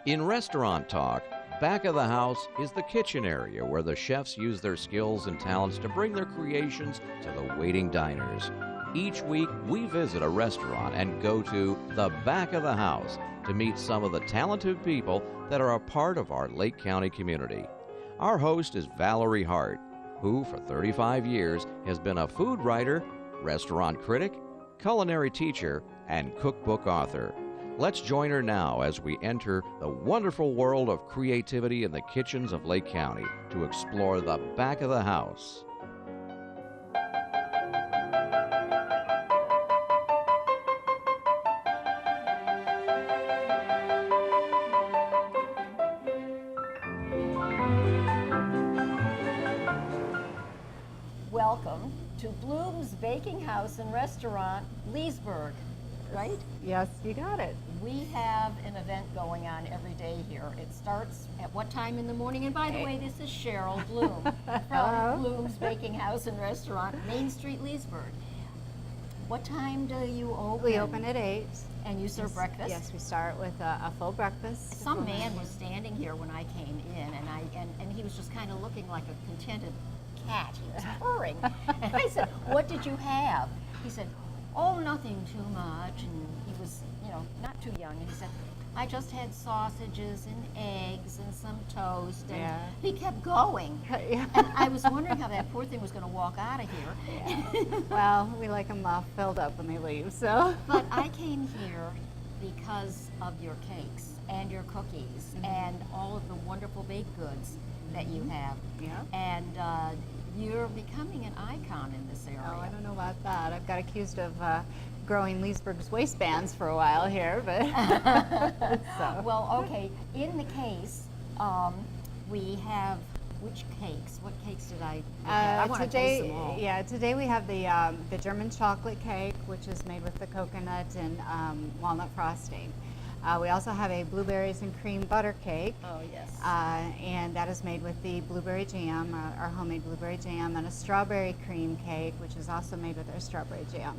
In restaurant talk, back of the house is the kitchen area where the chefs use their skills and talents to bring their creations to the waiting diners. Each week, we visit a restaurant and go to the back of the house to meet some of the talented people that are a part of our Lake County community. Our host is Valerie Hart, who for 35 years has been a food writer, restaurant critic, culinary teacher, and cookbook author. Let's join her now as we enter the wonderful world of creativity in the kitchens of Lake County to explore the back of the house. Welcome to Bloom's Baking House and Restaurant, Leesburg, right? Yes, you got it. We have an event going on every day here. It starts at what time in the morning? And by the way, this is Cheryl Bloom from Bloom's Baking House and Restaurant, Main Street, Leesburg. What time do you open? We open at 8. And you serve breakfast? Yes, we start with a full breakfast. Some man was standing here when I came in, and he was just kind of looking like a contented cat. He was purring. And I said, "What did you have?" He said, "Oh, nothing too much." And he was, not too young. And he said, "I just had sausages and eggs and some toast." And he kept going. And I was wondering how that poor thing was going to walk out of here. Yeah. Well, we like them filled up when they leave, so. But I came here because of your cakes and your cookies and all of the wonderful baked goods that you have. Yeah. And you're becoming an icon in this area. Oh, I don't know about that. I've got accused of growing Leesburg's waistbands for a while here, but. So. Well, okay. In the case, we have which cakes? What cakes did I want to taste them all. Yeah, today we have the German chocolate cake, which is made with the coconut and walnut frosting. We also have a blueberries and cream butter cake. Oh, yes. And that is made with the blueberry jam, our homemade blueberry jam, and a strawberry cream cake, which is also made with our strawberry jam.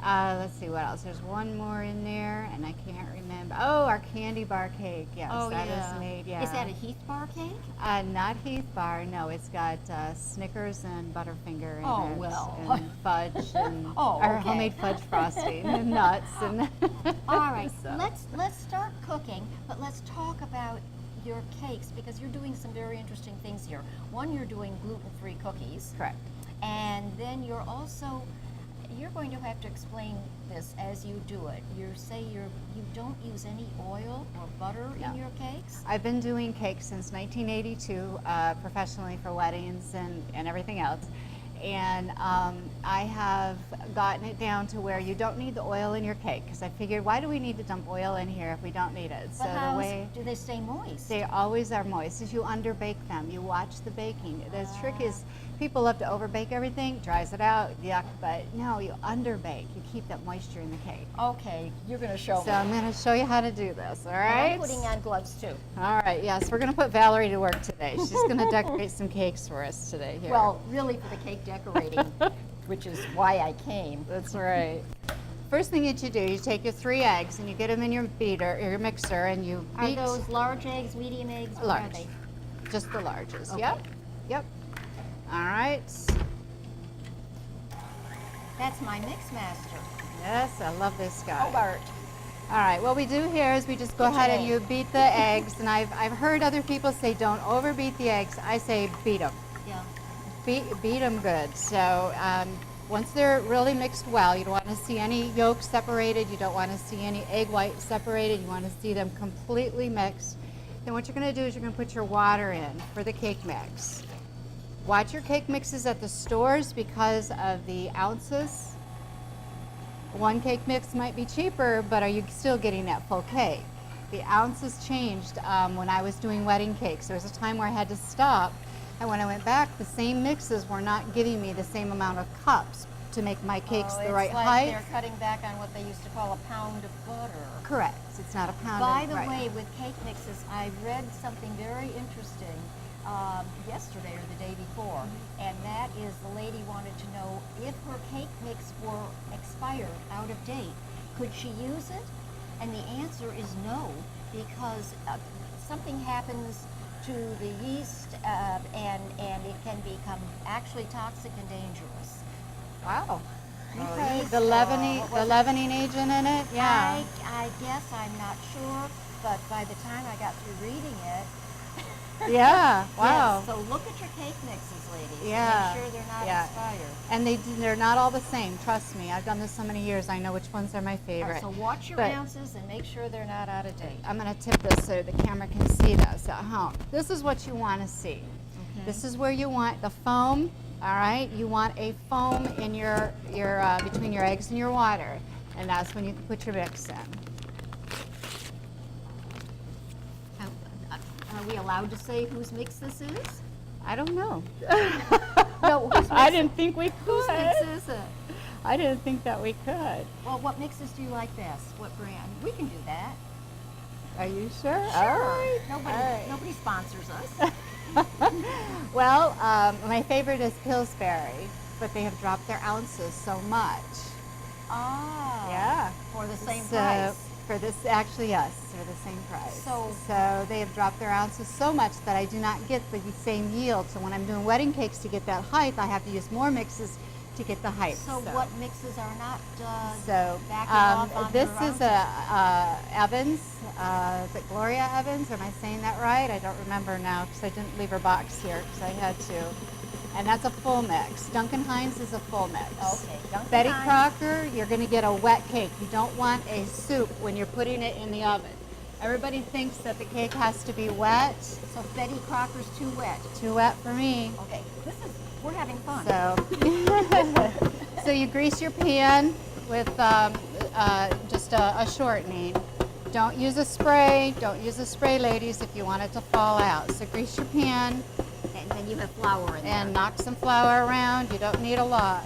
Let's see what else. There's one more in there, and I can't remember. Oh, our candy bar cake. Yes, that is made. Yeah. Is that a Heath bar cake? Not Heath bar. No, it's got Snickers and Butterfinger in it, well. and fudge, and our homemade fudge frosting, and nuts, and. All right, So. let's start cooking, but let's talk about your cakes because you're doing some very interesting things here. One, you're doing gluten-free cookies. Correct. And then you're going to have to explain this as you do it. You say you don't use any oil or butter in your cakes? I've been doing cakes since 1982 professionally for weddings and everything else. And I have gotten it down to where you don't need the oil in your cake because I figured, why do we need to dump oil in here if we don't need it? But do they stay moist? They always are moist. As you underbake them, you watch the baking. The trick is people love to overbake everything, dries it out, yuck, but no, you underbake. You keep that moisture in the cake. Okay, you're going to show me. So I'm going to show you how to do this, all right? I'm putting on gloves too. All right, yes, we're going to put Valerie to work today. She's going to decorate some cakes for us today here. Well, really for the cake decorating, which is why I came. That's right. First thing that you do, you take your 3 eggs and you get them in your beater, your mixer, and you beat. Are those large eggs, medium eggs? What large? Are they? Just the larges. Okay. Yep. All right. That's my mix master. Yes, I love this guy. Hobart. All right, what we do here is we just go ahead and you beat the eggs, and I've heard other people say don't overbeat the eggs. I say beat them. Yeah. Beat them good. So once they're really mixed well, you don't want to see any yolks separated. You don't want to see any egg whites separated. You want to see them completely mixed. Then what you're going to do is you're going to put your water in for the cake mix. Watch your cake mixes at the stores because of the ounces. One cake mix might be cheaper, but are you still getting that full cake? The ounces changed when I was doing wedding cakes. There was a time where I had to stop, and when I went back, the same mixes were not giving me the same amount of cups to make my cakes the right height. They're cutting back on what they used to call a pound of butter. Correct. It's not a pound. By the way, with cake mixes, I read something very interesting yesterday or the day before, and that is the lady wanted to know if her cake mix were expired, out of date, could she use it? And the answer is no, because something happens to the yeast and it can become actually toxic and dangerous. Wow. Okay. Yeast, The leavening, what the was it? leavening agent in it. Yeah. I guess I'm not sure, but by the time I got through reading it, Yeah. Wow. yes, so look at your cake mixes, ladies. Yeah. Make sure they're not Yeah. expired. And they're not all the same. Trust me. I've done this so many years. I know which ones are my All favorite. right, so watch your But- ounces and make sure they're not out of date. I'm going to tip this so the camera can see this at home. This is what you want to see. Okay. This is where you want the foam. All right, you want a foam in your between your eggs and your water, and that's when you put your mix in. Are we allowed to say whose mix this is? I don't know. No, whose I mix- didn't think we Whose mix could. is it? I didn't think that we could. Well, what mixes do you like best? What brand? We can do that. Are you sure? Sure. All right. Nobody, All right. nobody sponsors us. Well, my favorite is Pillsbury, but they have dropped their ounces so much. Ah. Yeah. For the same So, price. For this, actually, yes, for the same price. So- they have dropped their ounces so much that I do not get the same yield. So when I'm doing wedding cakes to get that height, I have to use more mixes to get the height. So what mixes are not So backing off on this their is ounces? Evans. Is it Gloria Evans? Am I saying that right? I don't remember now because I didn't leave her box here because I had to. And that's a full mix. Duncan Hines is a full mix. Okay, Duncan Betty Hines. Crocker, you're going to get a wet cake. You don't want a soup when you're putting it in the oven. Everybody thinks that the cake has to be wet. So Betty Crocker's too wet. Too wet for me. Okay, we're having fun. So, so you grease your pan with just a shortening. Don't use a spray. Don't use a spray, ladies, if you want it to fall out. So grease your pan And then you have flour in and there. knock some flour around. You don't need a lot.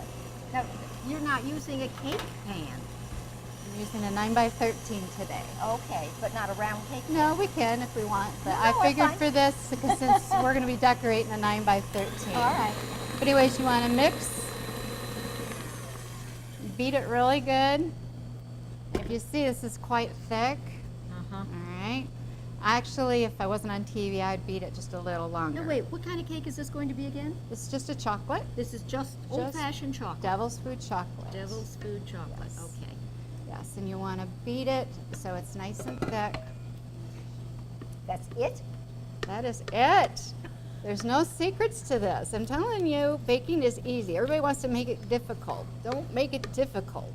Now, you're not using a cake pan. I'm using a 9x13 today. Okay, but not a round cake pan. No, we can if we want, but No, I it's figured fine. for this, because since we're going to be decorating a 9x13. All right. But anyways, you want to mix. Beat it really good. If you see, this is quite thick. Uh-huh. All right. Actually, if I wasn't on TV, I'd beat it just a little longer. No, wait, what kind of cake is this going to be again? It's just a chocolate. This is just old-fashioned chocolate. Devil's food chocolate. Devil's food chocolate. Yes. Okay. Yes, and you want to beat it so it's nice and thick. That's it? That is it. There's no secrets to this. I'm telling you, baking is easy. Everybody wants to make it difficult. Don't make it difficult.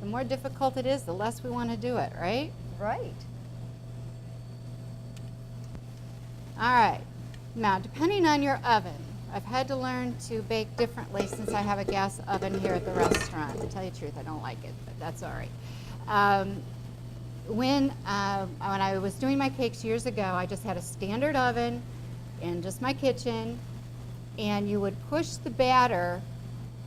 The more difficult it is, the less we want to do it, right? Right. All right. Now, depending on your oven, I've had to learn to bake differently since I have a gas oven here at the restaurant. To tell you the truth, I don't like it, but that's all right. When I was doing my cakes years ago, I just had a standard oven in just my kitchen, and you would push the batter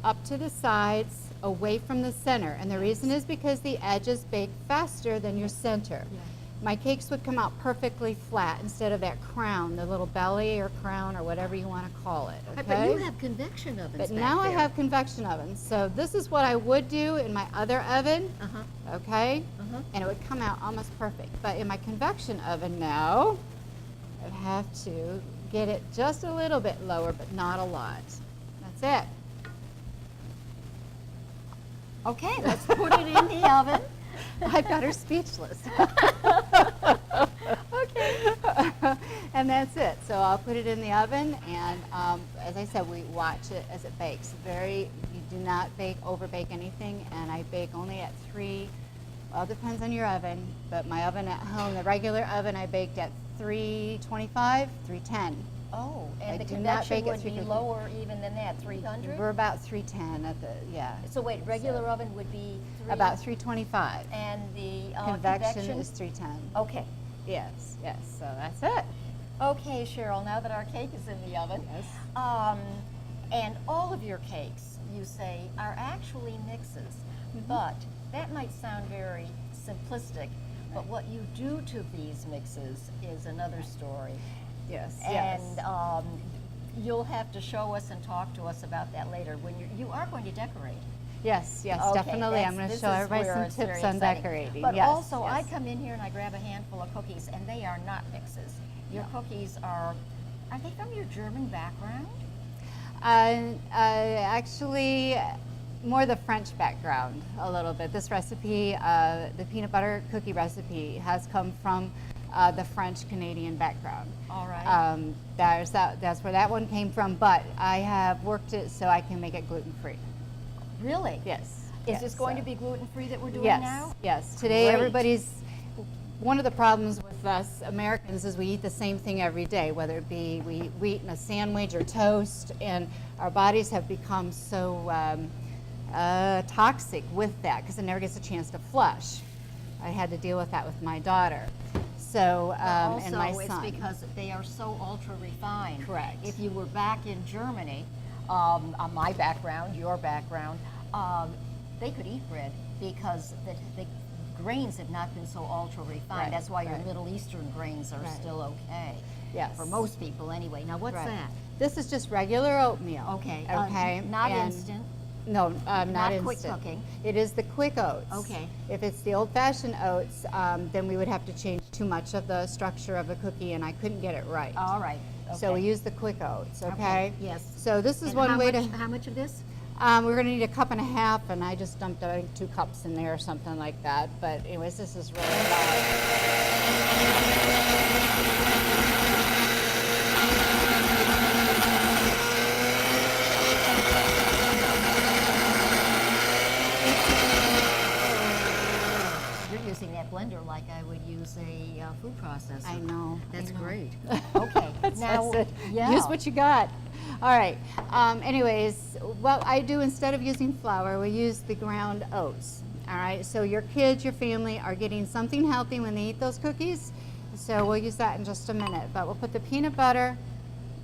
up to the sides away from the center. And the reason is because the edges bake faster than your center. Yeah. My cakes would come out perfectly flat instead of that crown, the little belly or crown or whatever you want to call it. Okay? But you have convection ovens But back now I there. have convection ovens. So this is what I would do in my other oven, Uh-huh. okay? Uh-huh. And it would come out almost perfect. But in my convection oven now, I'd have to get it just a little bit lower, but not a lot. That's it. Okay, let's put it in the oven. I've got her speechless. Okay. And that's it. So I'll put it in the oven, and as I said, we watch it as it bakes. You do not over bake anything, and I bake only at 3. Well, it depends on your oven, but my oven at home, the regular oven, I baked at 325, 310. Oh, and I the do not convection bake at would be 350. lower even than that, 300? We're about 310 at the, yeah. So wait, regular So- oven would be 3? About 325. And the Convection is 310. Okay. Yes, yes. So that's it. Okay, Cheryl, now that our cake is in the oven, Yes. and all of your cakes, you say, are actually mixes, but that might sound very simplistic, but what you do to these mixes is another story. Yes. And you'll have to show us and talk to us about that later when you are going to decorate. Yes, yes, Okay, definitely. I'm going to this show is everybody where some it's tips very on exciting. decorating. But yes, also, I yes. come in here and I grab a handful of cookies, and they are not mixes. Your cookies are they from your German background? Actually, more the French background a little bit. This recipe, the peanut butter cookie recipe, has come from the French Canadian background. All right. That's where that one came from. But I have worked it so I can make it gluten free. Really? Yes. Is this going to be gluten-free that we're doing yes, now? Yes. Today, Great. everybody's. One of the problems with us Americans is we eat the same thing every day, whether it be we eat in a sandwich or toast, and our bodies have become so toxic with that because it never gets a chance to flush. I had to deal with that with my daughter. So, and my Also, son. it's because they are so ultra refined. Correct. If you were back in Germany, on my background, your background, they could eat bread because the grains have not been so ultra refined. Right, That's why your right. Middle Eastern grains are Right. still okay. Yes. For most people, anyway. Now, what's Right. that? This is just regular oatmeal. Okay. Okay. Not and- instant. No, not instant. quick cooking. It is the quick oats. Okay. If it's the old-fashioned oats, then we would have to change too much of the structure of the cookie, and I couldn't get it right. All right. Okay. So we use the quick oats. Okay. Yes. So this is And one how way much, to. How much of this? We're going to need a cup and a half, and I just dumped I think 2 cups in there or something like that. But anyways, this is really good. You're using that blender like I would use a food processor. I know. That's I know. great. Okay. That's Now, it. yeah. Use what you got. All right. Anyways, what I do instead of using flour, we use the ground oats. All right. So your kids, your family are getting something healthy when they eat those cookies. So we'll use that in just a minute. But we'll put the peanut butter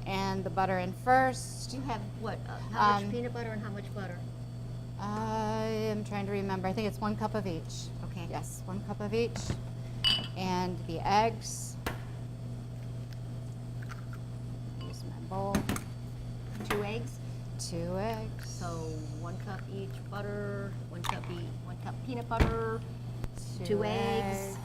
and the butter in first. You have what? How much Um, peanut butter and how much butter? I am trying to remember. I think it's 1 cup of each. Okay. Yes, 1 cup of each. And the eggs. Use my bowl. 2 eggs. 2 eggs. So 1 cup each butter, 1 cup peanut butter, 2 eggs.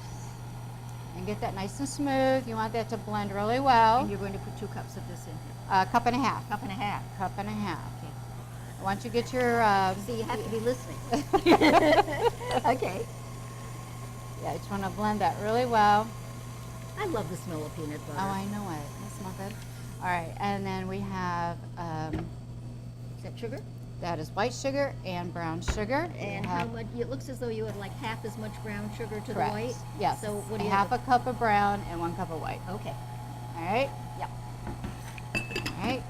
And get that nice and smooth. You want that to blend really well. And you're going to put 2 cups of this in here. A cup and a half. Cup and a half. Cup and a half. Okay. Once you get your, See, you have to be listening. Okay. yeah, you just want to blend that really well. I love the smell of peanut butter. Oh, I know it. That smells good. All right, and then we have, Is that sugar? that is white sugar and brown sugar. We And have- how much? It looks as though you had like half as much brown sugar to Correct. the white. Yes. So what do you half have? a cup of brown and 1 cup of white. Okay. All right. Yep. All right.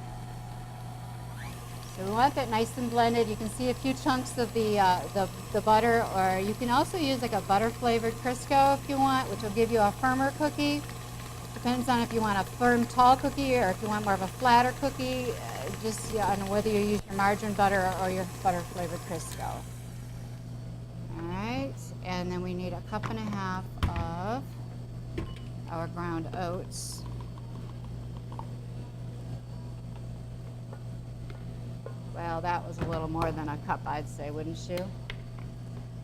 So we want that nice and blended. You can see a few chunks of the butter, or you can also use like a butter flavored Crisco if you want, which will give you a firmer cookie. Depends on if you want a firm, tall cookie or if you want more of a flatter cookie. Just on whether you use your margarine butter or your butter flavored Crisco. All right, and then we need a cup and a half of our ground oats. Well, that was a little more than a cup, I'd say, wouldn't you?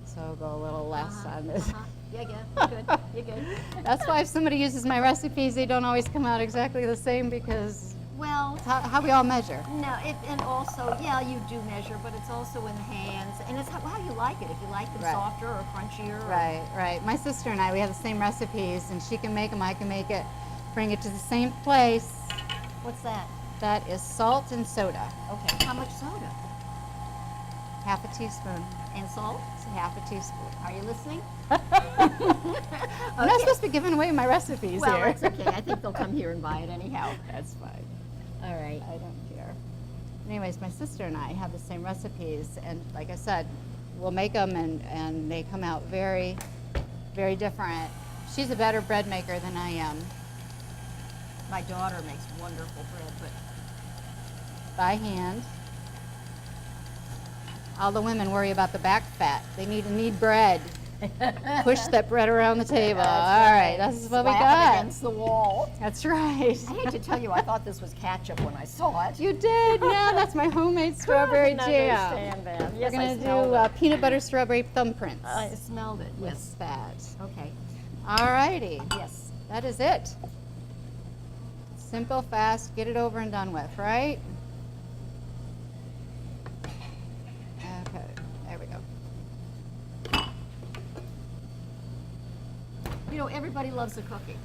So I'll go a little less on this. Yeah, you're good. You're good. That's why if somebody uses my recipes, they don't always come out exactly the same because Well, it's how we all measure. no, and also, yeah, you do measure, but it's also in the hands, and it's how you like it. If you like them Right. softer or crunchier. Or, Right, right. My sister and I, we have the same recipes, and she can make them, I can make it. Bring it to the same place. What's that? That is salt and soda. Okay. How much soda? Half a teaspoon. And salt? It's half a teaspoon. Are you listening? I'm not supposed to be giving away my recipes Well, here. it's okay. I think they'll come here and buy it anyhow. That's fine. All right. I don't care. Anyways, my sister and I have the same recipes, and like I said, we'll make them, and they come out very, very different. She's a better bread maker than I am. My daughter makes wonderful bread, but By hand. All the women worry about the back fat. They need bread. push that bread around the table. That's All right, that's what we Slap it got. against the wall. That's right. I hate to tell you, I thought this was ketchup when I saw it. You did. Yeah, that's my homemade strawberry Couldn't jam. understand that. We're Yes, I gonna smelled do it. peanut butter strawberry thumbprints I smelled it. Yes. with that. Okay. All righty. Yes. That is it. Simple, fast, get it over and done with, right? Okay, there we go. You know, everybody loves a cookie.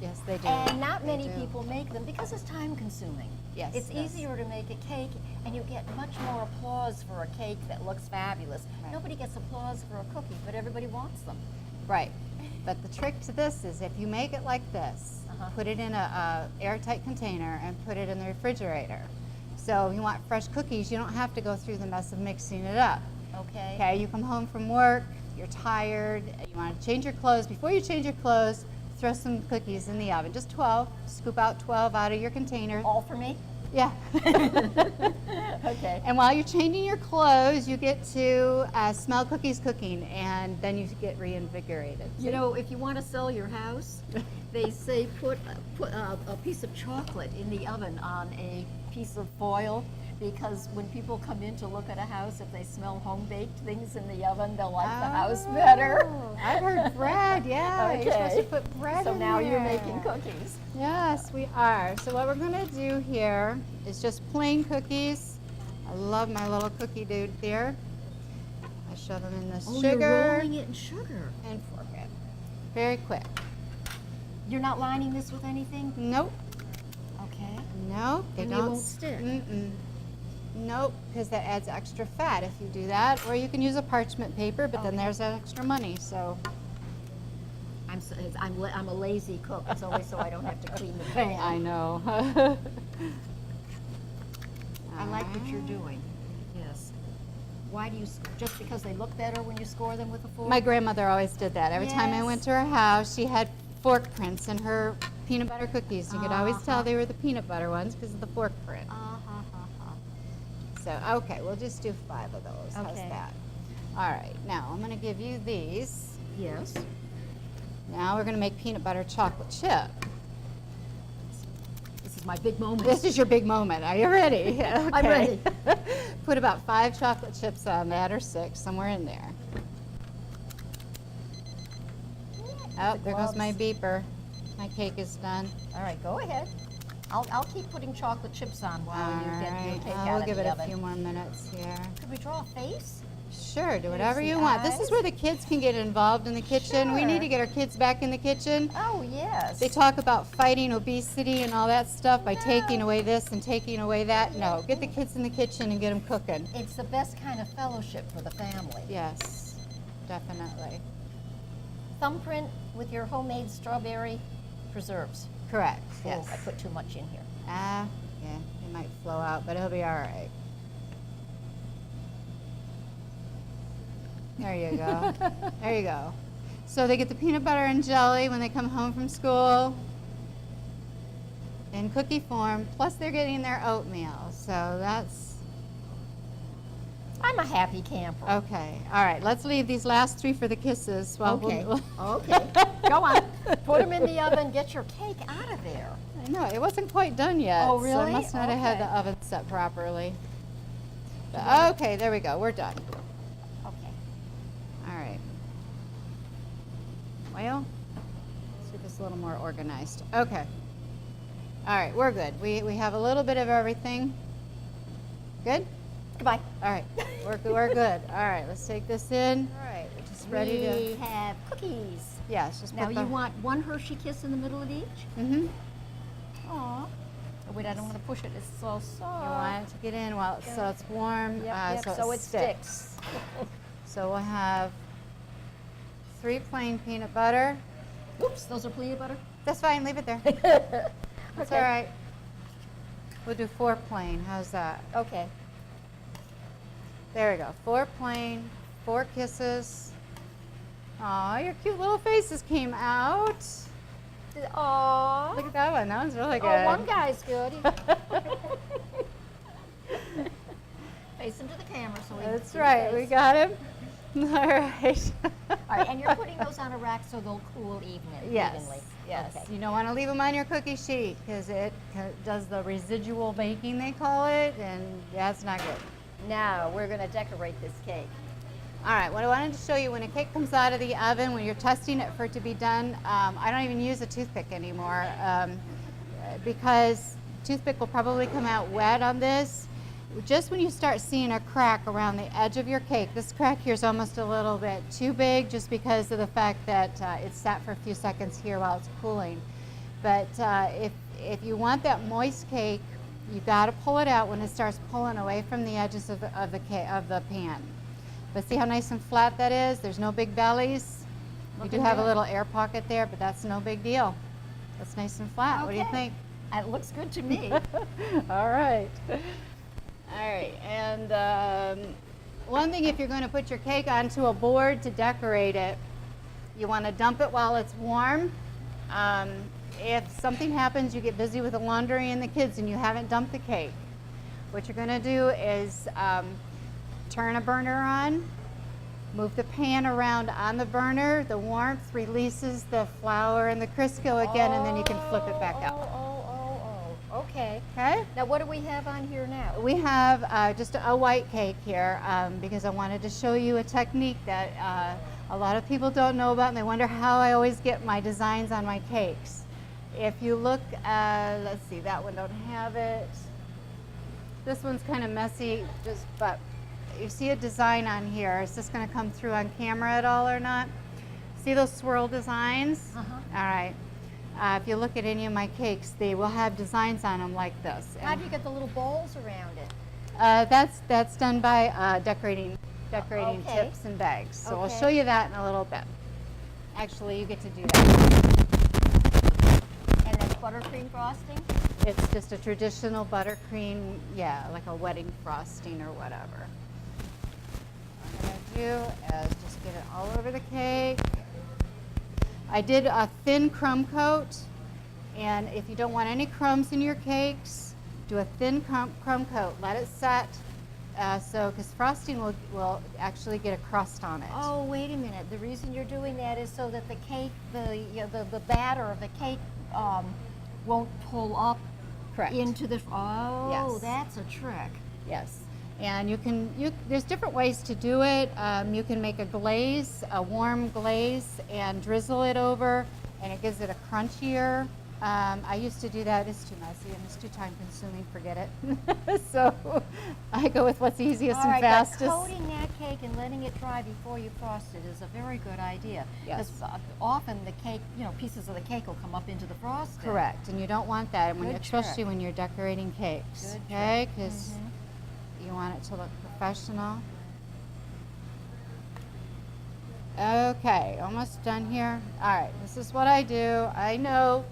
Yes, they do. And not They many do. people make them because it's time consuming. Yes, It's it is. easier to make a cake and you get much more applause for a cake that looks fabulous. Right. Nobody gets applause for a cookie, but everybody wants them. Right. But the trick to this is if you make it like this, put it in a airtight container and put it in the refrigerator. So if you want fresh cookies, you don't have to go through the mess of mixing it up. Okay. Okay, you come home from work, you're tired, you want to change your clothes. Before you change your clothes, throw some cookies in the oven, just 12. Scoop out 12 out of your container. All for me? Yeah. Okay. And while you're changing your clothes, you get to smell cookies cooking, and then you get reinvigorated. You know, if you want to sell your house, they say put a piece of chocolate in the oven on a piece of foil, because when people come in to look at a house, if they smell home-baked things in the oven, they'll like the house better. Oh, I've heard bread, yeah. You're supposed to Okay. put bread So in now you're there. making cookies. Yes, we are. So what we're going to do here is just plain cookies. I love my little cookie dude there. I shove them in the Oh, sugar you're rolling it in sugar. and fork it. Very quick. You're not lining this with anything? Nope. Okay. Nope. And they won't stick. Mm-mm. Nope, because that adds extra fat if you do that. Or you can use a parchment paper, but then Okay. there's extra money. So I'm a lazy cook. It's always so I don't have to clean the pan. I know. I like what you're doing. Yes. Why do you, just because they look better when you score them with a fork? My grandmother always did that. Every time I went to her house, she had fork prints in her peanut butter cookies. You could always tell they were the peanut butter ones because of the fork print. So, okay, we'll just do 5 of those. How's Okay. that? All right, now I'm going to give you these. Yes. Now we're going to make peanut butter chocolate chip. This is my big moment. This is your big moment. Are you ready? Okay. I'm ready. Put about 5 chocolate chips on that, or 6, somewhere in there. Oh, there goes my beeper. My cake is done. All right, go ahead. I'll keep putting chocolate chips on while you get your cake out We'll of give the it a oven. few more minutes here. Could we draw a face? Sure, do whatever the you want. This is eyes. where the kids can get involved in the kitchen. We need Sure. to get our kids back in the kitchen. Oh, yes. They talk about fighting obesity and all that stuff by taking away this and taking away that. No, get the kids in the kitchen and get them cooking. It's the best kind of fellowship for the family. Yes, definitely. Thumbprint with your homemade strawberry preserves. Correct, Oh, yes. I put too much in here. Yeah, it might flow out, but it'll be all right. There you go. There you go. So they get the peanut butter and jelly when they come home from school in cookie form, plus they're getting their oatmeal. So that's I'm a happy camper. okay. All right, let's leave these last 3 for the kisses. While Okay. we'll- Okay. Go on. Put them in the oven. Get your cake out of there. I know, it wasn't quite done yet. Oh, So I really? must not have had Okay. the oven set properly. But, okay, there we go. We're done. Okay. All right. Well, let's do this a little more organized. Okay. All right, we're good. We have a little bit of everything. Good? Goodbye. All right, we're good. All right, let's take this in. All right, we're just ready We to. have cookies. Yes, just Now put you the. want one Hershey kiss in the middle of each? Mm-hmm. Aw. Oh, wait, I don't want to push it. It's so soft. You want it to get in while it's, so it's warm, Yep, so it sticks. So we'll have 3 plain peanut butter. Oops, those are peanut butter? That's fine, leave it there. That's Okay. all right. We'll do 4 plain. How's that? Okay. There we go. 4 plain, 4 kisses. Aw, your cute little faces came out. Aw. Look at that one. That one's really good. Oh, one guy's good. Face into the camera so we That's see right. the We face. got him. All right. All right, and you're putting those on a rack so they'll cool Yes, evenly. yes. Okay. You don't want to leave them on your cookie sheet because it does the residual baking, they call it, and that's not good. Now we're going to decorate this cake. All right, what I wanted to show you, when a cake comes out of the oven, when you're testing it for it to be done, I don't even use a toothpick anymore because toothpick will probably come out wet on this. Just when you start seeing a crack around the edge of your cake, this crack here is almost a little bit too big just because of the fact that it's sat for a few seconds here while it's cooling. But if you want that moist cake, you got to pull it out when it starts pulling away from the edges of the pan. But see how nice and flat that is? There's no big bellies. You do have a little air pocket there, but that's no big deal. That's nice and flat. Okay. What do you think? It looks good to me. All right. All right, and one thing, if you're going to put your cake onto a board to decorate it, you want to dump it while it's warm. If something happens, you get busy with the laundry and the kids and you haven't dumped the cake, what you're going to do is turn a burner on, move the pan around on the burner, the warmth releases the flour and the Crisco again, and then you can flip it back out. Okay. Okay? Now what do we have on here now? We have just a white cake here because I wanted to show you a technique that a lot of people don't know about, and they wonder how I always get my designs on my cakes. If you look, let's see, that one don't have it. This one's kind of messy, but you see a design on here. Is this going to come through on camera at all or not? See those swirl designs? Uh-huh. All right. If you look at any of my cakes, they will have designs on them like this. How do you get the little bowls around it? That's done by decorating Okay. tips and bags. So I'll Okay. show you that in a little bit. Actually, you get to do that. And then buttercream frosting? It's just a traditional buttercream, yeah, like a wedding frosting or whatever. What I'm going to do is just get it all over the cake. I did a thin crumb coat, and if you don't want any crumbs in your cakes, do a thin crumb coat. Let it set, because frosting will actually get a crust on it. Oh, wait a minute. The reason you're doing that is so that the cake, the batter of the cake won't pull up Correct. into the. Oh, Yes. that's a trick. Yes. And there's different ways to do it. You can make a glaze, a warm glaze, and drizzle it over, and it gives it a crunchier. I used to do that. It's too messy and it's too time consuming. Forget it. So I go with what's easiest All right, and fastest. but coating that cake and letting it dry before you frost it is a very good idea. Yes. Because often the cake, pieces of the cake will come up into the frosting. Correct, and you don't want that, Good especially trick. when you're decorating cakes. Good Okay, trick. because you want it to look professional. Okay, almost done here. All right, this is what I do. I know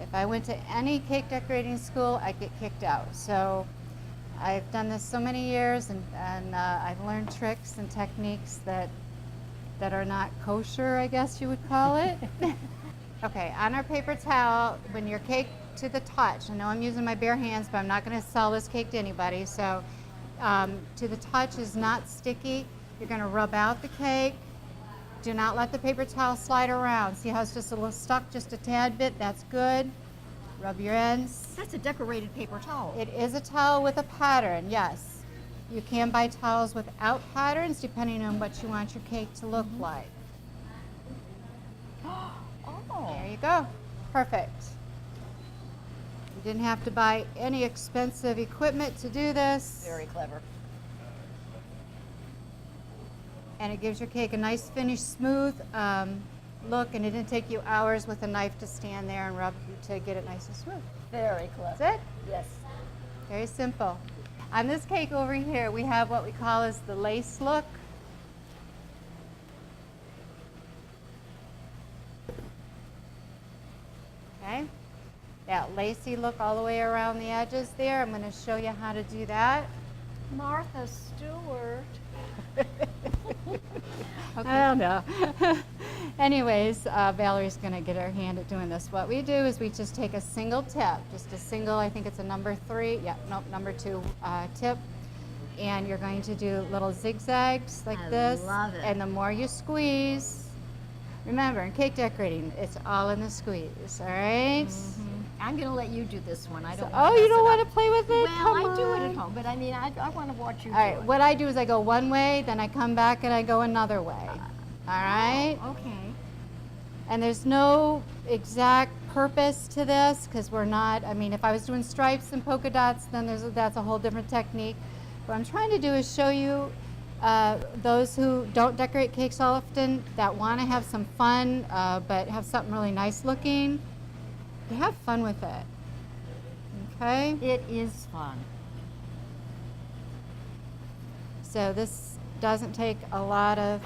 if I went to any cake decorating school, I'd get kicked out. So I've done this so many years, and I've learned tricks and techniques that are not kosher, I guess you would call it. Okay, on our paper towel, when your cake to the touch, I know I'm using my bare hands, but I'm not going to sell this cake to anybody, so to the touch is not sticky. You're going to rub out the cake. Do not let the paper towel slide around. See how it's just a little stuck, just a tad bit? That's good. Rub your ends. That's a decorated paper towel. It is a towel with a pattern, yes. You can buy towels without patterns depending on what you want your cake to look like. Oh. There you go. Perfect. You didn't have to buy any expensive equipment to do this. Very clever. And it gives your cake a nice finished, smooth look, and it didn't take you hours with a knife to stand there and rub to get it nice and smooth. Very clever. That's it. Yes. Very simple. On this cake over here, we have what we call as the lace look. Okay, that lacy look all the way around the edges there. I'm going to show you how to do that. Martha Stewart. I don't know. Anyways, Valerie's going to get her hand at doing this. What we do is we just take a single tip, just a single, I think it's a number 3, yeah, nope, number 2 tip, and you're going to do little zigzags like I this. love it. And the more you squeeze, remember, in cake decorating, it's all in the squeeze, all right? I'm going to let you do this one. I don't. Oh, you don't want to play with it? Well, Come I do it on. at home, but I mean, I want to watch you All right, do it. what I do is I go one way, then I come back and I go another way. All right? Oh, okay. And there's no exact purpose to this because we're not, I mean, if I was doing stripes and polka dots, then that's a whole different technique. What I'm trying to do is show you those who don't decorate cakes often, that want to have some fun, but have something really nice looking. You have fun with it. Okay? It is fun. So this doesn't take a lot of,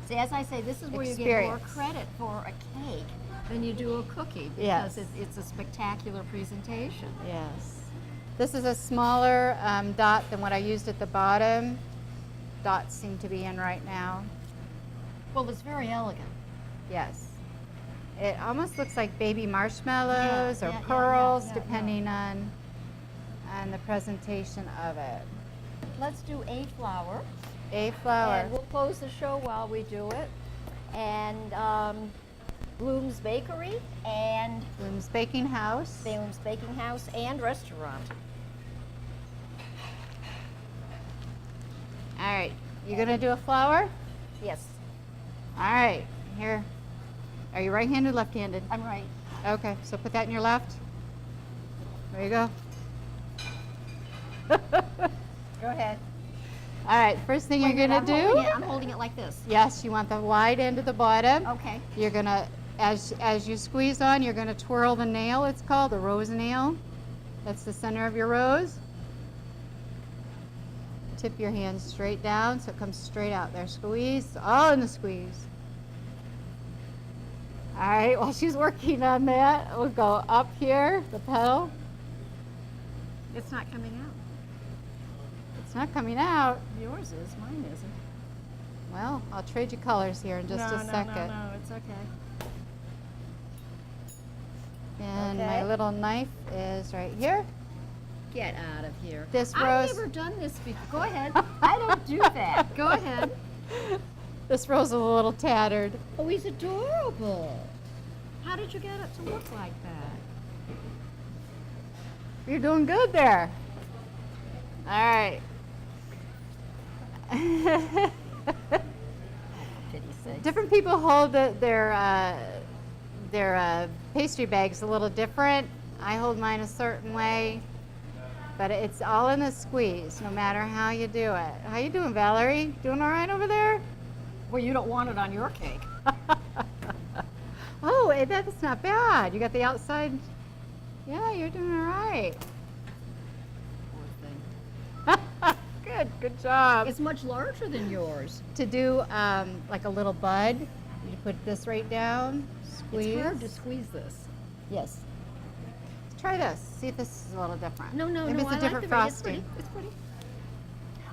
See, as I say, this is where you get more Experience. credit for a cake than you do a cookie because Yes. it's a spectacular presentation. yes. This is a smaller dot than what I used at the bottom. Dots seem to be in right now. Well, it's very elegant. Yes. It almost looks like baby marshmallows or yeah, pearls, yeah. depending on the presentation of it. Let's do a flower. A flower. And we'll close the show while we do it. And Bloom's Bakery and Bloom's Baking House. Bloom's Baking House and Restaurant. All right. You gonna do a flower? Yes, All right. Here. Are you right-handed, left-handed? I'm right. Okay. So put that in your left. There you go. Go ahead. All right. First thing you're Wait a minute, gonna do. I'm holding it like this. Yes, you want the wide end of the bottom. Okay. You're gonna, as you squeeze on, you're gonna twirl the nail. It's called the rose nail. That's the center of your rose. Tip your hand straight down so it comes straight out there. Squeeze, all in the squeeze. All right, while she's working on that, we'll go up here, the petal. It's not coming out. It's not coming out. Yours is, mine isn't. Well, I'll trade you colors here in just a second. No, it's okay. And Okay. my little knife is right here. Get out of here. This I've rose- never done this before. Go ahead. I don't do that. Go ahead. This rose is a little tattered. Oh, he's adorable. How did you get it to look like that? You're doing good there. All right. Did he say? Different people hold their pastry bags a little different. I hold mine a certain way, but it's all in the squeeze, no matter how you do it. How you doing, Valerie? Doing all right over there? Well, you don't want it on your cake. Oh, that's not bad. You got the outside. Yeah, you're doing all right. Poor thing. Good job. It's much larger than yours. To do like a little bud, you put this right down, squeeze. It's hard to squeeze this. Yes. Try this. See if this is a little different. No, Maybe it's a I different like the frosting. It's pretty.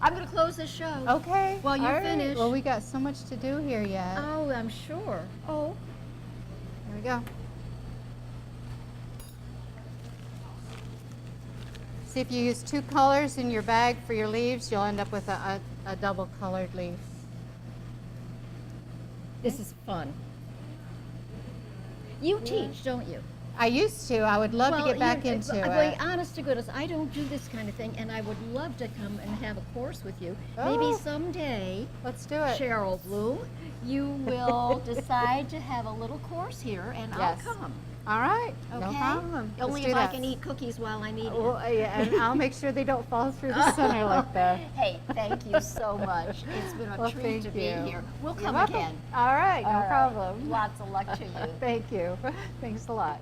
I'm going to close this show. Okay. While you all right. finish. Well, we got so much to do here yet. Oh, I'm sure. Oh. Here we go. See, if you use two colors in your bag for your leaves, you'll end up with a double colored leaf. This is fun. You teach, don't you? I used to. I would love to get back you're- into Boy, it. honest to goodness, I don't do this kind of thing, and I would love to come and have a course with you. Oh. Maybe someday, Let's do it. Cheryl Bloom, you will decide to have a little course here, and Yes. I'll come. All right. Okay? No problem. Only Let's do if I that. can eat cookies while I'm eating. Well, yeah, and I'll make sure they don't fall through the center like that. Hey, thank you so much. It's been a Well, treat thank to be you. here. We'll You're come welcome. again. All right, no All right. problem. Lots of luck to you. Thank you. Thanks a lot.